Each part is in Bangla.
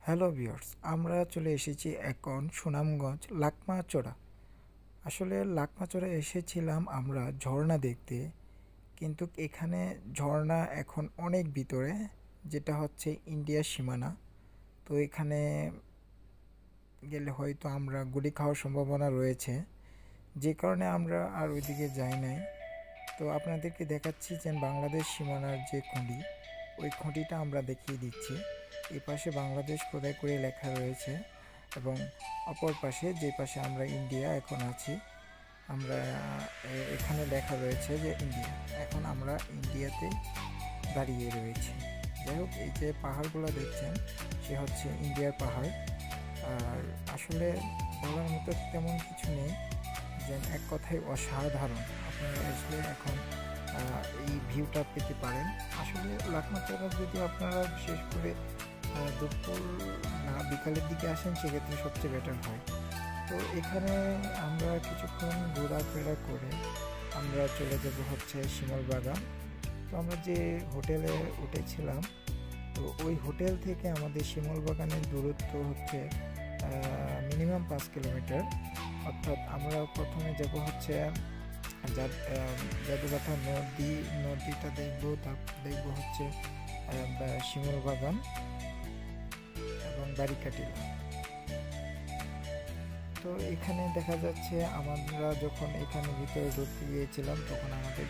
হ্যালো ভিউয়ার্স, আমরা চলে এসেছি এখন সুনামগঞ্জ লাকমাচড়া। আসলে লাকমাচড়া এসেছিলাম আমরা ঝর্ণা দেখতে, কিন্তু এখানে ঝর্ণা এখন অনেক ভিতরে, যেটা হচ্ছে ইন্ডিয়ার সীমানা। তো এখানে গেলে হয়তো আমরা গুলি খাওয়ার সম্ভাবনা রয়েছে, যে কারণে আমরা আর ওইদিকে যাই নাই। তো আপনাদেরকে দেখাচ্ছি যে বাংলাদেশ সীমানার যে খুঁটি, ওই খুঁটিটা আমরা দেখিয়ে দিচ্ছি। এই পাশে বাংলাদেশ খোদাই করে লেখা রয়েছে, এবং অপর পাশে যে পাশে আমরা ইন্ডিয়া এখন আছি, আমরা এখানে লেখা রয়েছে যে ইন্ডিয়া। এখন আমরা ইন্ডিয়াতে দাঁড়িয়ে রয়েছি। যাই হোক, এই যে পাহাড়গুলো দেখছেন, সে হচ্ছে ইন্ডিয়ার পাহাড়। আর আসলে বলার মতো তেমন কিছু নেই, যে এক কথায় অসাধারণ। আপনারা আসলে এখন এই ভিউটা পেতে পারেন। আসলে লাকমাচড়া যদি আপনারা বিশেষ করে দুপুর না বিকালের দিকে আসেন, সেক্ষেত্রে সবচেয়ে বেটার হয়। তো এখানে আমরা কিছুক্ষণ ঘোরাফেরা করে আমরা চলে যাব হচ্ছে শিমল বাগান। তো আমরা যে হোটেলে উঠেছিলাম, তো ওই হোটেল থেকে আমাদের শিমল বাগানের দূরত্ব হচ্ছে মিনিমাম 5 কিলোমিটার। অর্থাৎ আমরা প্রথমে যাব হচ্ছে জাদুকাঠা নদীটা দেখবো, তারপর দেখবো হচ্ছে শিমল বাগান এবং বারিকাটিলা। তো এখানে দেখা যাচ্ছে আমরা যখন এখানে ভিতরে ঢুকতে গিয়েছিলাম, তখন আমাদের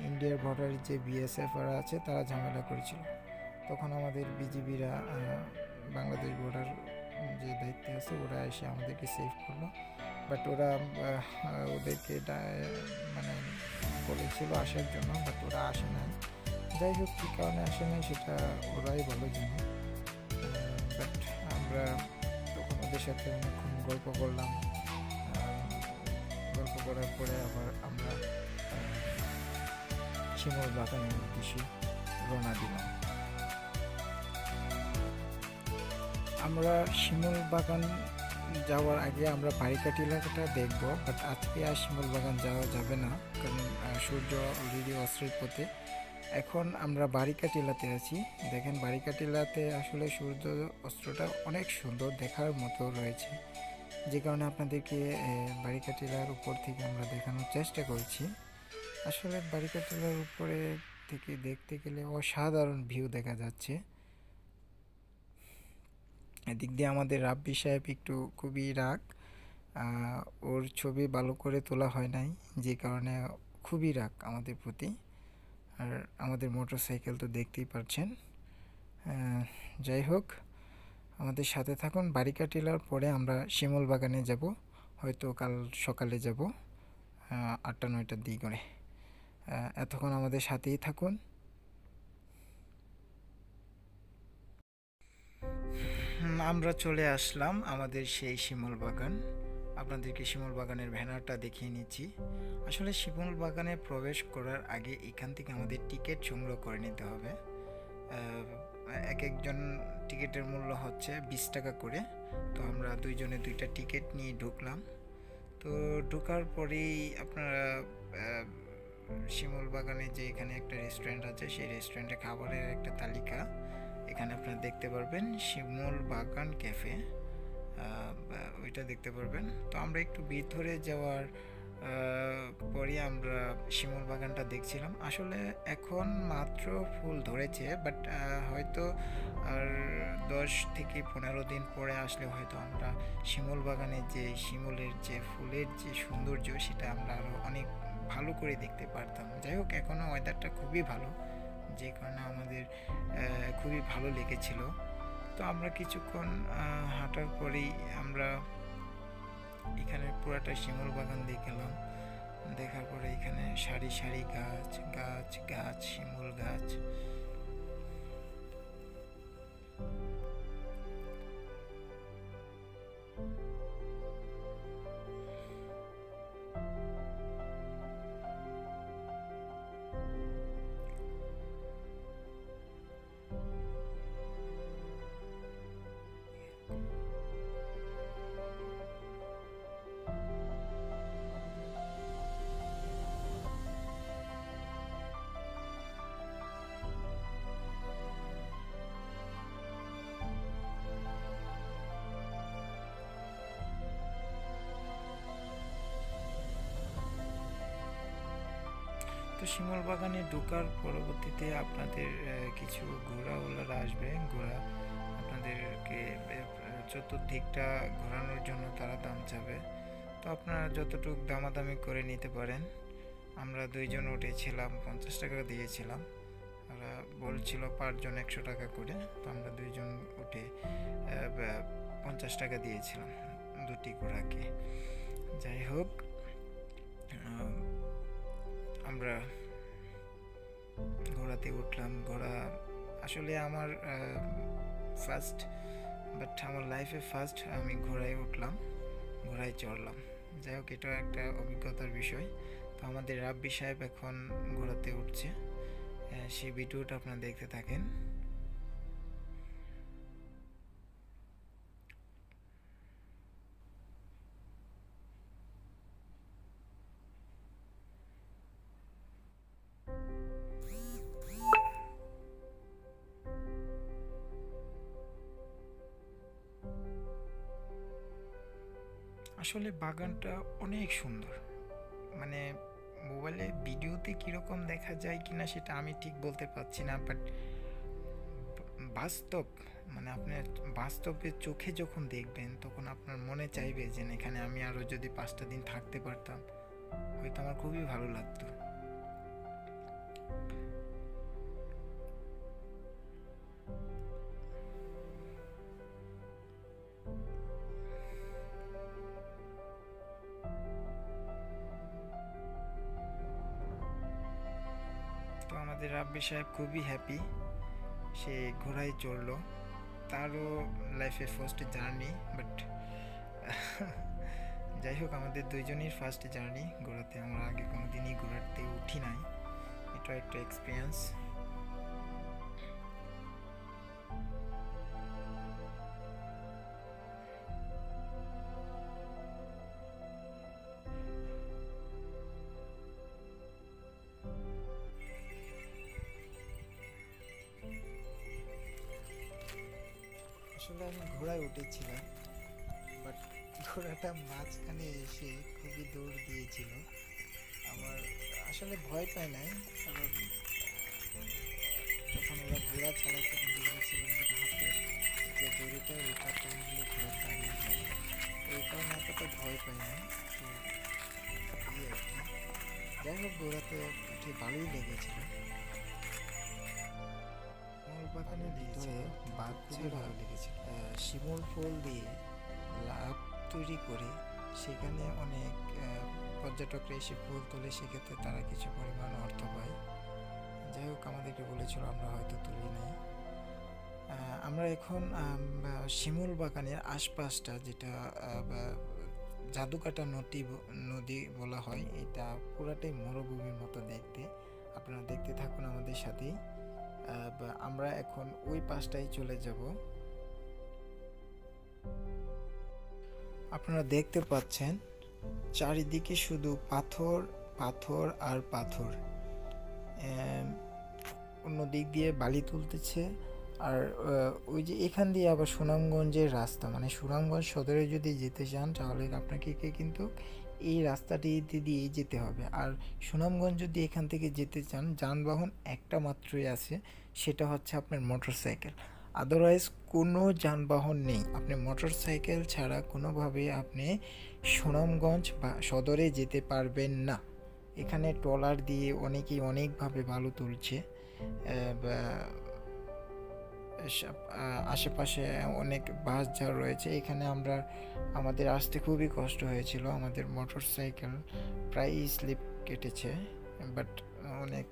ইন্ডিয়ার বর্ডারের যে বিএসএফরা আছে তারা ঝামেলা করেছিল। তখন আমাদের বিজিবিরা, বাংলাদেশ বর্ডার যে দায়িত্বে আছে, ওরা এসে আমাদেরকে সেভ করলো। বাট ওরা ওদেরকে মানে বলেছিল আসার জন্য, বাট ওরা আসে নাই। যাই হোক, কী কারণে আসে নাই সেটা ওরাই ভালো জানে। বাট আমরা তখন ওদের সাথে অনেকক্ষণ গল্প করলাম। গল্প করার পরে আবার আমরা শিমল বাগানের উদ্দেশ্যে রওনা দিলাম। আমরা শিমল বাগান যাওয়ার আগে আমরা বারিকাটিলাটা দেখব, বাট আজকে আর শিমল বাগান যাওয়া যাবে না, কারণ সূর্য অলরেডি অস্তের পথে। এখন আমরা বারিকাটিলাতে আছি। দেখেন, বারিকাটিলাতে আসলে সূর্য অস্ত্রটা অনেক সুন্দর দেখার মতো রয়েছে, যে কারণে আপনাদেরকে বারিকাটিলার উপর থেকে আমরা দেখানোর চেষ্টা করছি। আসলে বারিকাটিলার উপরে থেকে দেখতে গেলে অসাধারণ ভিউ দেখা যাচ্ছে। এদিক দিয়ে আমাদের রাব্বি সাহেব একটু খুবই রাগ, ওর ছবি ভালো করে তোলা হয় নাই, যে কারণে খুবই রাগ আমাদের প্রতি। আর আমাদের মোটরসাইকেল তো দেখতেই পাচ্ছেন। যাই হোক, আমাদের সাথে থাকুন। বারিকাটিলার পরে আমরা শিমল বাগানে যাব, হয়তো কাল সকালে যাব 8টা-9টার দিক করে। এতক্ষণ আমাদের সাথেই থাকুন। আমরা চলে আসলাম আমাদের সেই শিমল বাগান। আপনাদেরকে শিমল বাগানের ব্যানারটা দেখিয়ে নিচ্ছি। আসলে শিমল বাগানে প্রবেশ করার আগে এখান থেকে আমাদের টিকিট সংগ্রহ করে নিতে হবে। এক একজন টিকিটের মূল্য হচ্ছে 20 টাকা করে। তো আমরা দুইজনে দুইটা টিকিট নিয়ে ঢুকলাম। তো ঢোকার পরেই আপনারা শিমল বাগানে যে এখানে একটা রেস্টুরেন্ট আছে, সেই রেস্টুরেন্টে খাবারের একটা তালিকা এখানে আপনারা দেখতে পারবেন, শিমল বাগান ক্যাফে, ওইটা দেখতে পারবেন। তো আমরা একটু ভিতরে যাওয়ার পরে আমরা শিমল বাগানটা দেখছিলাম। আসলে এখন মাত্র ফুল ধরেছে, বাট হয়তো আর 10 থেকে 15 দিন পরে আসলে হয়তো আমরা শিমল বাগানে যে শিমলের যে ফুলের যে সৌন্দর্য, সেটা আমরা আরও অনেক ভালো করে দেখতে পারতাম। যাই হোক, এখনও ওয়েদারটা খুবই ভালো, যে কারণে আমাদের খুবই ভালো লেগেছিল। তো আমরা কিছুক্ষণ হাঁটার পরেই আমরা এখানে পুরাটা শিমল বাগান দেখলাম। দেখার পরে এখানে সারি সারি গাছ গাছ গাছ, শিমুল গাছ। শিমুল বাগানে ঢোকার পরবর্তীতে আপনাদের কিছু ঘোড়াওয়ালারা আসবে। ঘোড়া আপনাদেরকে চতুর্দিকটা ঘোরানোর জন্য তারা দাম চাবে। তো আপনারা যতটুকু দামাদামি করে নিতে পারেন। আমরা দুইজন উঠেছিলাম, 50 টাকা দিয়েছিলাম। ওরা বলছিল পাঁচজন 100 টাকা করে। তো আমরা দুইজন উঠে 50 টাকা দিয়েছিলাম দুটি ঘোড়াকে। যাই হোক, আমরা ঘোড়াতে উঠলাম। ঘোড়া আসলে আমার ফার্স্ট, বাট আমার লাইফে ফার্স্ট আমি ঘোড়ায় উঠলাম, ঘোড়ায় চড়লাম। যাই হোক, এটা একটা অভিজ্ঞতার বিষয়। তো আমাদের রাব্বি সাহেব এখন ঘোড়াতে উঠছে, সেই ভিডিওটা আপনারা দেখতে থাকেন। আসলে বাগানটা অনেক সুন্দর, মানে মোবাইলে ভিডিওতে কীরকম দেখা যায় কিনা সেটা আমি ঠিক বলতে পারছি না, বাট বাস্তব, মানে আপনার বাস্তবে চোখে যখন দেখবেন তখন আপনার মনে চাইবে যে এখানে আমি আরও যদি 5টা দিন থাকতে পারতাম হয়তো আমার খুবই ভালো লাগতো। তো আমাদের রাব্বি সাহেব খুবই হ্যাপি, সে ঘোড়ায় চড়লো। তারও লাইফে ফার্স্ট জার্নি, বাট যাই হোক, আমাদের দুইজনের ফার্স্ট জার্নি ঘোরাতে। আমরা আগে কোনোদিনই ঘোরাতে উঠি নাই, এটা একটা এক্সপিরিয়েন্স। আসলে আমি ঘোড়ায় উঠেছিলাম, বাট ঘোড়াটা মাঝখানে এসে খুবই দৌড় দিয়েছিল। আমার আসলে ভয় পাই নাই, কারণ তখন ওরা ঘোড়া চালায়, তখন দেখেছিলাম যে হাতের যে দড়িটা ওইটা টানলে ঘোড়া দাঁড়িয়ে যায়। এই কারণে এতটা ভয় পাই নাই। তো এই আর কি। যাই হোক, ঘোড়াতে উঠে ভালোই লেগেছিল। শিমুল বাগানের ভিতরে বাচ্চারা শিমুল ফুল দিয়ে লাভ তৈরি করে সেখানে অনেক পর্যটকরা এসে ফুল তোলে, সেক্ষেত্রে তারা কিছু পরিমাণ অর্থ পায়। যাই হোক, আমাদেরকে বলেছিল, আমরা হয়তো তুলি নাই। আমরা এখন শিমুল বাগানের আশপাশটা, যেটা জাদুকাটা নদী বলা হয়, এটা পুরাটাই মরুভূমির মতো দেখতে। আপনারা দেখতে থাকুন আমাদের সাথেই। আমরা এখন ওই পাশটাই চলে যাব। আপনারা দেখতে পাচ্ছেন চারিদিকে শুধু পাথর, পাথর আর পাথর। অন্য দিক দিয়ে বালি তুলতেছে। আর ওই যে এখান দিয়ে আবার সুনামগঞ্জের রাস্তা, মানে সুনামগঞ্জ সদরে যদি যেতে চান তাহলে আপনাকে কিন্তু এই রাস্তাটি দিয়ে যেতে হবে। আর সুনামগঞ্জ যদি এখান থেকে যেতে চান, যানবাহন একটা মাত্রই আছে, সেটা হচ্ছে আপনার মোটরসাইকেল। আদারওয়াইজ কোনো যানবাহন নেই। আপনি মোটরসাইকেল ছাড়া কোনোভাবে আপনি সুনামগঞ্জ বা সদরে যেতে পারবেন না। এখানে ট্রলার দিয়ে অনেকেই অনেকভাবে বালু তুলছে। আশেপাশে অনেক বাস যা রয়েছে, এখানে আমাদের আসতে খুবই কষ্ট হয়েছিল। আমাদের মোটরসাইকেল প্রায় স্লিপ কেটেছে, বাট অনেক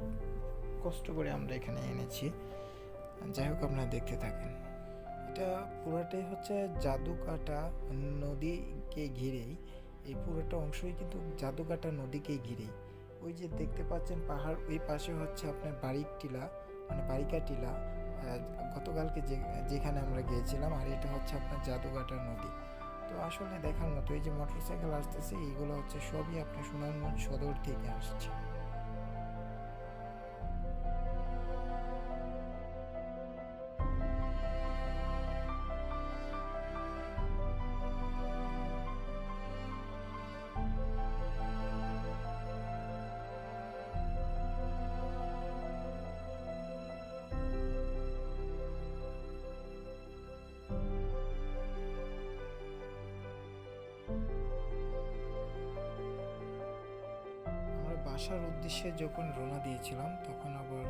কষ্ট করে আমরা এখানে এনেছি। যাই হোক, আপনারা দেখতে থাকেন। এটা পুরোটাই হচ্ছে জাদুকাটা নদীকে ঘিরেই, এই পুরোটা অংশই কিন্তু জাদুকাটা নদীকে ঘিরেই। ওই যে দেখতে পাচ্ছেন পাহাড়, ওই পাশে হচ্ছে আপনার বারিক টিলা, মানে বারিকা টিলা, গতকালকে যেখানে আমরা গিয়েছিলাম। আর এটা হচ্ছে আপনার জাদুকাটা নদী। তো আসলে দেখার মতো, এই যে মোটরসাইকেল আসতেছে, এইগুলো হচ্ছে সবই আপনার সুনামগঞ্জ সদর থেকে আসছে। বাসার উদ্দেশ্যে যখন রওনা দিয়েছিলাম তখন আবার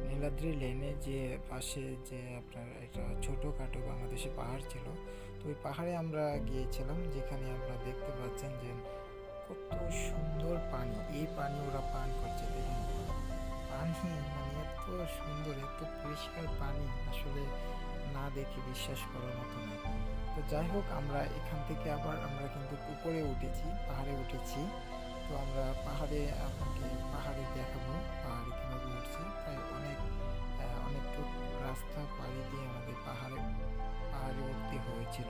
নীলাদ্রি লেনে যে পাশে যে আপনার একটা ছোটোখাটো বাংলাদেশে পাহাড় ছিল, তো ওই পাহাড়ে আমরা গিয়েছিলাম, যেখানে আমরা দেখতে পাচ্ছেন যে কত সুন্দর পানি, এই পানি ওরা পান করছে দেখুন। পানি মানে এত সুন্দর, এত পরিষ্কার পানি, আসলে না দেখে বিশ্বাস করার মতো নয়। তো যাই হোক, আমরা এখান থেকে আবার আমরা কিন্তু উপরে উঠেছি, পাহাড়ে উঠেছি। তো আমরা পাহাড়ে আপনাকে পাহাড়ে দেখাবো পাহাড়ে কীভাবে উঠছি। প্রায় অনেকটুকু রাস্তা পাড়ি দিয়ে আমাদের পাহাড়ে উঠতে হয়েছিল।